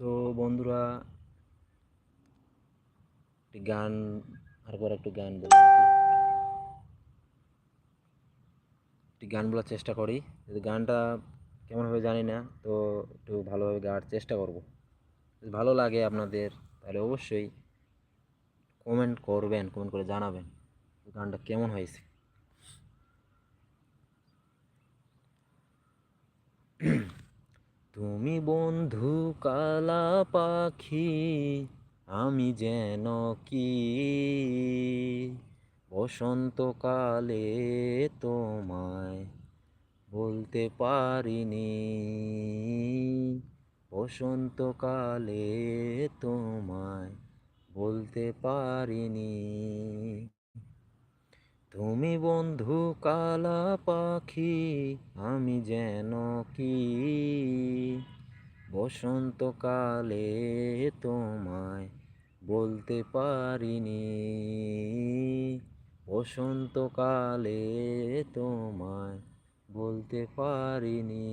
তো বন্ধুরা, একটি গান আরেকবার একটু গান বলি নাকি? একটি গান বলার চেষ্টা করি। যদি গানটা কেমন হবে জানি না, তো একটু ভালোভাবে গাওয়ার চেষ্টা করব। যদি ভালো লাগে আপনাদের তাহলে অবশ্যই কমেন্ট করবেন, কমেন্ট করে জানাবেন গানটা কেমন হয়েছে। তুমি বন্ধু কালা পাখি, আমি যেন কি বসন্তকালে তোমায় বলতে পারিনি, বসন্তকালে তোমায় বলতে পারিনি। তুমি বন্ধু কালা পাখি, আমি যেন কি বসন্তকালে তোমায় বলতে পারিনি, বসন্তকালে তোমায় বলতে পারিনি।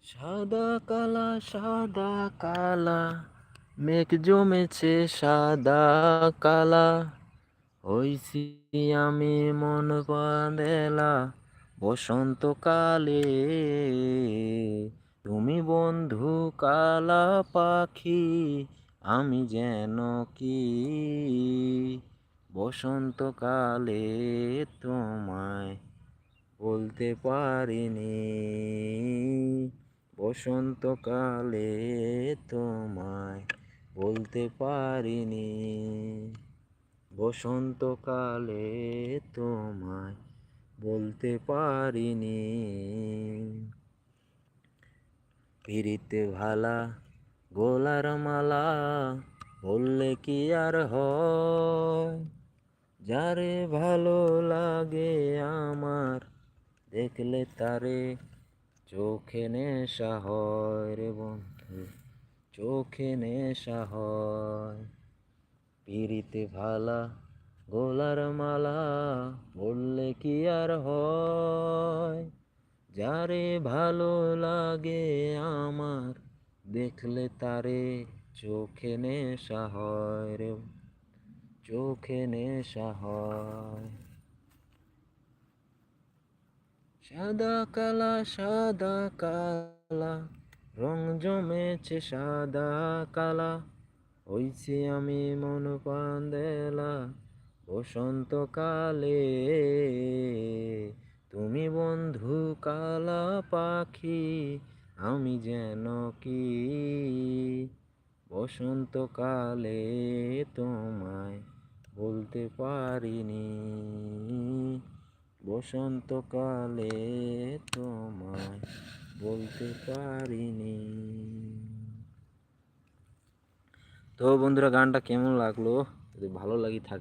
সাদা কালা সাদা কালা মেঘ জমেছে সাদা কালা, হইছি আমি মন বাঁধেলা বসন্তকালে। তুমি বন্ধু কালা পাখি, আমি যেন কি বসন্তকালে তোমায় বলতে পারিনি, বসন্তকালে তোমায় বলতে পারিনি, বসন্তকালে তোমায় বলতে পারিনি। পিরিতে ভালা গোলার মালা বললে কি আর হয়, যারে ভালো লাগে আমার দেখলে তারে চোখে নেশা হয় রে বন্ধু, চোখে নেশা হয়। পিরিতে ভালা গোলার মালা বললে কি আর হয়, যারে ভালো লাগে আমার দেখলে তারে চোখে নেশা হয় রে, চোখে নেশা হয়। সাদা কালা রং জমেছে সাদা কালা, হইছি আমি মন পান্দেলা বসন্তকালে। তুমি বন্ধু কালা পাখি, আমি যেন কি বসন্তকালে তোমায় বলতে পারিনি, বসন্তকালে তোমায় বলতে পারিনি। তো বন্ধুরা, গানটা কেমন লাগলো? যদি ভালো লাগে থাকে